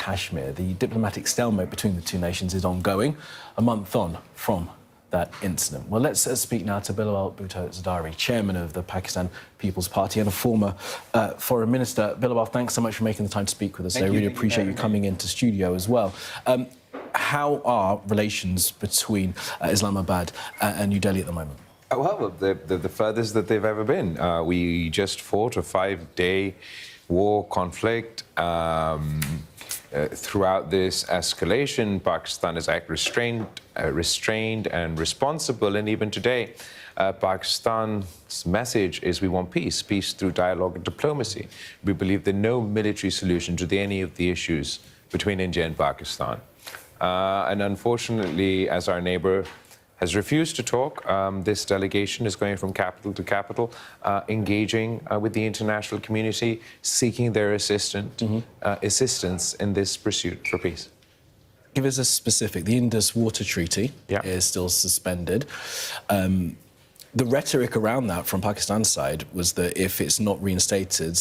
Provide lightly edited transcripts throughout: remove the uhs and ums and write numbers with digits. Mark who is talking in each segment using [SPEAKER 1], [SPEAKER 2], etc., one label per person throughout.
[SPEAKER 1] Kashmir. The diplomatic stalemate between the two nations is ongoing, a month on from that incident. Well, let's speak now to Bilawal Bhutto Zardari, chairman of the Pakistan People's Party and a former foreign minister. Bilawal, thanks so much for making the time to speak with us. I really appreciate you coming into studio as well. How are relations between Islamabad and New Delhi at the moment?
[SPEAKER 2] Well, the furthest that they've ever been. We just fought a 5-day war conflict. Throughout this escalation, Pakistan has acted restrained and responsible. And even today, Pakistan's message is we want peace through dialogue and diplomacy. We believe there's no military solution to any of the issues between India and Pakistan. And unfortunately, as our neighbor has refused to talk, this delegation is going from capital to capital, engaging with the international community, seeking their assistance in this pursuit for peace.
[SPEAKER 1] Give us a specific. The Indus Water Treaty is still suspended. The rhetoric around that from Pakistan's side was that if it's not reinstated,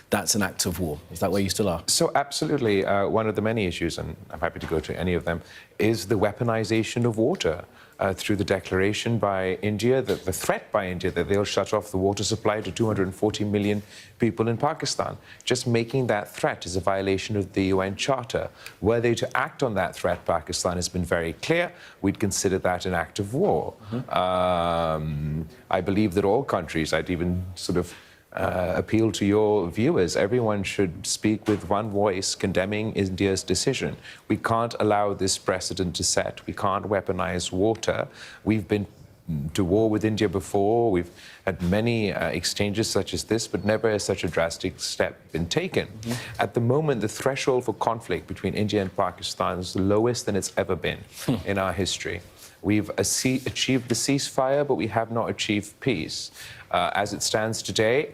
[SPEAKER 1] that's an act of war. Is that where you still are?
[SPEAKER 2] So absolutely. One of the many issues, and I'm happy to go to any of them, is the weaponization of water through the declaration by India, the threat by India that they'll shut off the water supply to 240 million people in Pakistan. Just making that threat is a violation of the UN Charter. Were they to act on that threat, Pakistan has been very clear, we'd consider that an act of war. I believe that all countries, I'd even sort of appeal to your viewers, everyone should speak with one voice condemning India's decision. We can't allow this precedent to set. We can't weaponize water. We've been to war with India before. We've had many exchanges such as this, but never has such a drastic step been taken. At the moment, the threshold for conflict between India and Pakistan is the lowest than it's ever been in our history. We've achieved the ceasefire, but we have not achieved peace. As it stands today,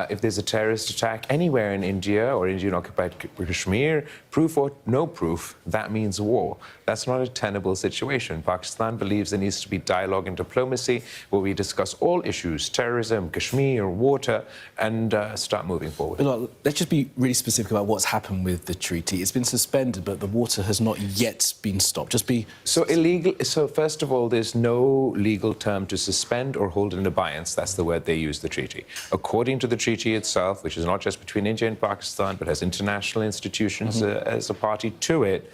[SPEAKER 2] if there's a terrorist attack anywhere in India or Indian-occupied Kashmir, proof or no proof, that means war. That's not a tenable situation. Pakistan believes there needs to be dialogue and diplomacy where we discuss all issues, terrorism, Kashmir, water, and start moving forward.
[SPEAKER 1] Look, let's just be really specific about what's happened with the treaty. It's been suspended, but the water has not yet been stopped. Just be...
[SPEAKER 2] So illegal. So first of all, there's no legal term to suspend or hold in abeyance. That's the word they use, the treaty. According to the treaty itself, which is not just between India and Pakistan, but has international institutions as a party to it,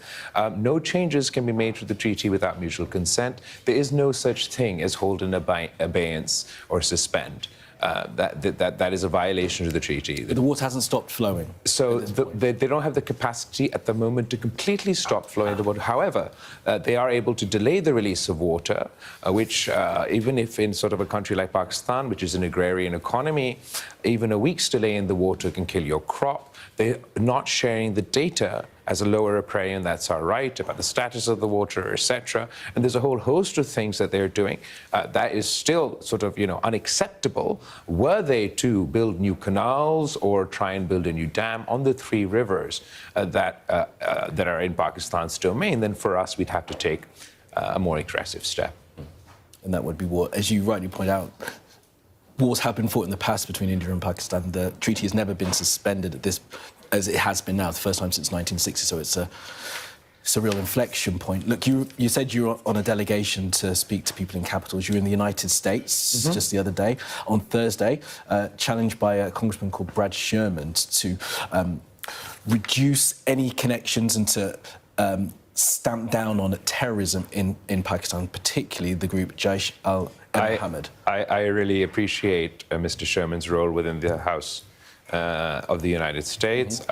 [SPEAKER 2] no changes can be made to the treaty without mutual consent. There is no such thing as hold in abeyance or suspend. That is a violation of the treaty.
[SPEAKER 1] But the water hasn't stopped flowing.
[SPEAKER 2] So they don't have the capacity at the moment to completely stop flowing the water. However, they are able to delay the release of water, which even if in sort of a country like Pakistan, which is an agrarian economy, even a week's delay in the water can kill your crop. They're not sharing the data as a lower riparian, that's our right, about the status of the water, etc. And there's a whole host of things that they're doing that is still sort of, unacceptable. Were they to build new canals or try and build a new dam on the 3 rivers that are in Pakistan's domain, then for us, we'd have to take a more aggressive step.
[SPEAKER 1] And that would be war. As you rightly point out, wars have been fought in the past between India and Pakistan. The treaty has never been suspended at this, as it has been now, the first time since 1960, so it's a real inflection point. Look, you said you were on a delegation to speak to people in capitals. You were in the United States just the other day, on Thursday, challenged by a congressman called Brad Sherman to reduce any connections and to stamp down on terrorism in Pakistan, particularly the group Jaish al-Mohammed.
[SPEAKER 2] I really appreciate Mr. Sherman's role within the House of the United States.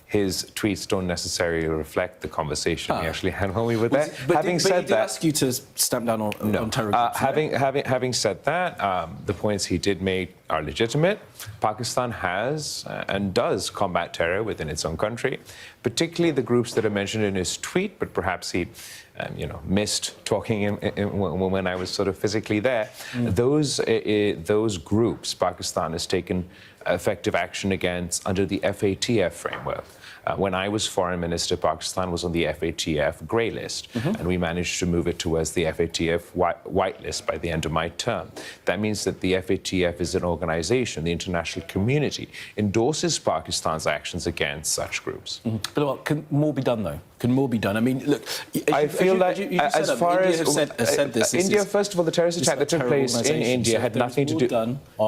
[SPEAKER 2] His tweets don't necessarily reflect the conversation we actually had when we were there.
[SPEAKER 1] But he did ask you to stamp down on terrorism.
[SPEAKER 2] Having said that, the points he did make are legitimate. Pakistan has and does combat terror within its own country, particularly the groups that are mentioned in his tweet, but perhaps he missed talking when I was sort of physically there. Those groups, Pakistan has taken effective action against under the FATF framework. When I was foreign minister, Pakistan was on the FATF grey list, and we managed to move it towards the FATF white list by the end of my term. That means that the FATF is an organization, the international community, endorses Pakistan's actions against such groups.
[SPEAKER 1] But can more be done, though? Can more be done? I mean, look,
[SPEAKER 2] I feel that as far as India,
[SPEAKER 1] this
[SPEAKER 2] first of all, the terrorist attack that took place in India had nothing to do.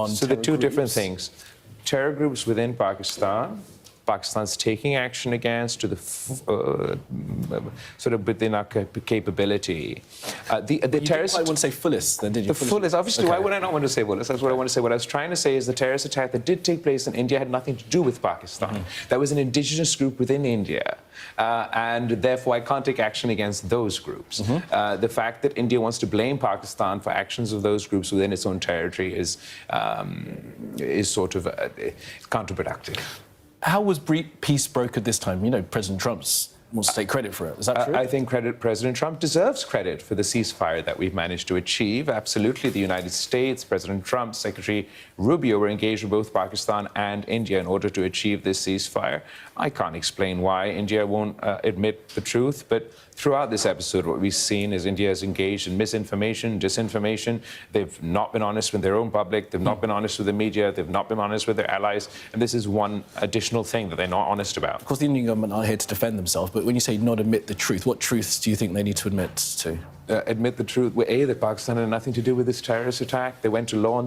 [SPEAKER 2] So the two different things. Terror groups within Pakistan, Pakistan's taking action against to the sort of within our capability. The terrorist.
[SPEAKER 1] I want to say fullest, then did you?
[SPEAKER 2] The fullest. Obviously, why would I not want to say fullest? That's what I want to say. What I was trying to say is the terrorist attack that did take place in India had nothing to do with Pakistan. That was an indigenous group within India. And therefore, I can't take action against those groups. The fact that India wants to blame Pakistan for actions of those groups within its own territory is sort of counterproductive.
[SPEAKER 1] How was peace brokered this time? You know, President Trump's wants to take credit for it. Is that true?
[SPEAKER 2] I think President Trump deserves credit for the ceasefire that we've managed to achieve. Absolutely, the United States, President Trump, Secretary Rubio were engaged with both Pakistan and India in order to achieve this ceasefire. I can't explain why India won't admit the truth, but throughout this episode, what we've seen is India is engaged in misinformation, disinformation. They've not been honest with their own public. They've not been honest with the media. They've not been honest with their allies. And this is one additional thing that they're not honest about.
[SPEAKER 1] Of course, the Indian government aren't here to defend themselves, but when you say not admit the truth, what truths do you think they need to admit to?
[SPEAKER 2] Admit the truth. That Pakistan had nothing to do with this terrorist attack. They went to war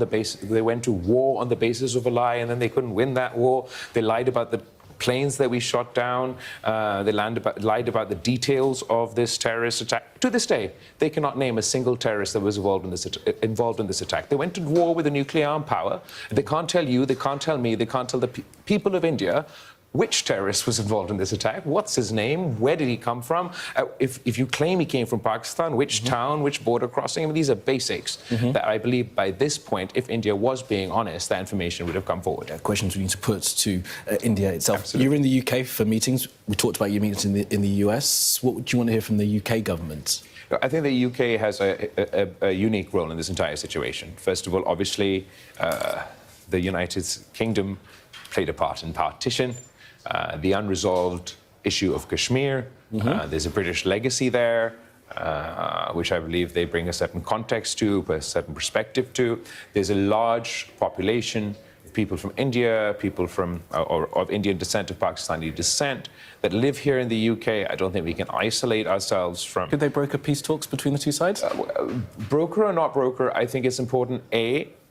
[SPEAKER 2] on the basis of a lie, and then they couldn't win that war. They lied about the planes that we shot down. They lied about the details of this terrorist attack. To this day, they cannot name a single terrorist that was involved in this attack. They went to war with a nuclear armed power. They can't tell you, they can't tell me, they can't tell the people of India which terrorist was involved in this attack, what's his name, where did he come from, if you claim he came from Pakistan, which town, which border crossing. I mean, these are basics that I believe by this point, if India was being honest, that information would have come forward.
[SPEAKER 1] Questions we need to put to India itself.
[SPEAKER 2] Absolutely.
[SPEAKER 1] You're in the UK for meetings. We talked about your meetings in the US. What would you want to hear from the UK government?
[SPEAKER 2] I think the UK has a unique role in this entire situation. First of all, obviously, the United Kingdom played a part in partition. The unresolved issue of Kashmir. There's a British legacy there, which I believe they bring a certain context to, a certain perspective to. There's a large population of people from India, people from or of Indian descent, of Pakistani descent, that live here in the UK. I don't think we can isolate ourselves from.
[SPEAKER 1] Could they broker peace talks between the two sides?
[SPEAKER 2] Broker or not broker, I think it's important,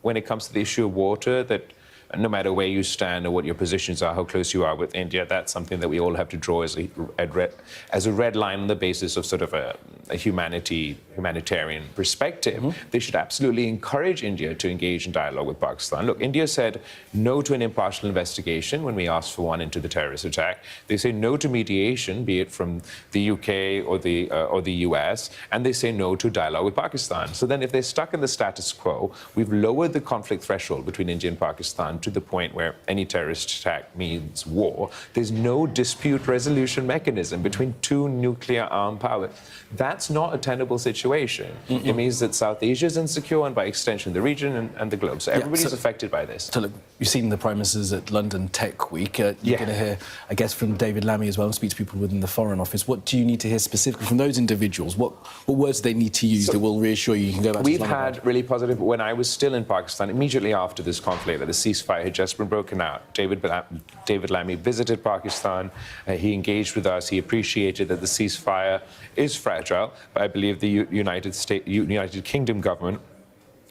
[SPEAKER 2] when it comes to the issue of water, that no matter where you stand or what your positions are, how close you are with India, that's something that we all have to draw as a red line on the basis of sort of a humanitarian perspective. They should absolutely encourage India to engage in dialogue with Pakistan. Look, India said no to an impartial investigation when we asked for one into the terrorist attack. They say no to mediation, be it from the UK or the US, and they say no to dialogue with Pakistan. So then if they're stuck in the status quo, we've lowered the conflict threshold between India and Pakistan to the point where any terrorist attack means war. There's no dispute resolution mechanism between two nuclear armed powers. That's not a tenable situation. It means that South Asia is insecure, and by extension the region and the globe. So everybody's affected by this.
[SPEAKER 1] So look, you've seen the Prime Ministers at London Tech Week. You're going to hear, I guess, from David Lammy as well, and speak to people within the Foreign Office. What do you need to hear specifically from those individuals? What words do they need to use that will reassure you can go back to Islamabad?
[SPEAKER 2] We've had really positive. When I was still in Pakistan, immediately after this conflict, that the ceasefire had just been broken out, David Lammy visited Pakistan. He engaged with us. He appreciated that the ceasefire is fragile, but I believe the United Kingdom government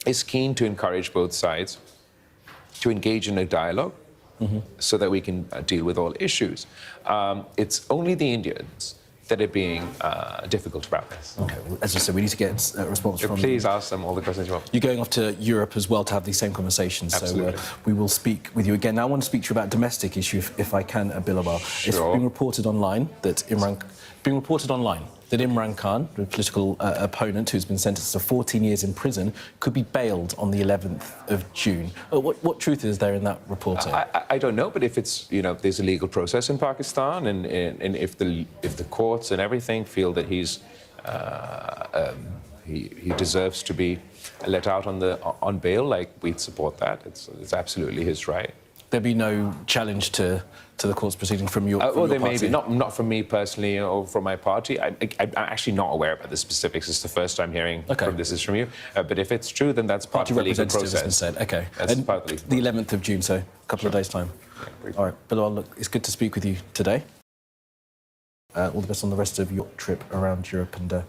[SPEAKER 2] is keen to encourage both sides to engage in a dialogue so that we can deal with all issues. It's only the Indians that are being difficult about this.
[SPEAKER 1] Okay, well, as I said, we need to get a response from...
[SPEAKER 2] Please ask them all the questions you want.
[SPEAKER 1] You're going off to Europe as well to have these same conversations.
[SPEAKER 2] Absolutely.
[SPEAKER 1] So we will speak with you again. Now I want to speak to you about domestic issue, if I can, Bilawal.
[SPEAKER 2] Sure.
[SPEAKER 1] It's been reported online that Imran Khan, the political opponent who's been sentenced to 14 years in prison, could be bailed on the 11th of June. What truth is there in that reporting?
[SPEAKER 2] I don't know, but if it's, there's a legal process in Pakistan, and if the courts and everything feel that he deserves to be let out on bail, like, we'd support that. It's absolutely his right.
[SPEAKER 1] there'd be no challenge to the court's proceeding from your
[SPEAKER 2] well,
[SPEAKER 1] your
[SPEAKER 2] there may
[SPEAKER 1] party?
[SPEAKER 2] be, not from me personally or from my party. I'm actually not aware about the specifics. It's the first time hearing from this is from you. But if it's true, then that's part
[SPEAKER 1] Party
[SPEAKER 2] of the legal
[SPEAKER 1] representative
[SPEAKER 2] process.
[SPEAKER 1] has been said. Okay.
[SPEAKER 2] That's
[SPEAKER 1] And
[SPEAKER 2] part of the legal
[SPEAKER 1] the 11th of June, so a couple of days' time.
[SPEAKER 2] Yeah,
[SPEAKER 1] All right, Bilawal, look, it's good to speak with you today. All the best on the rest of your trip around Europe, and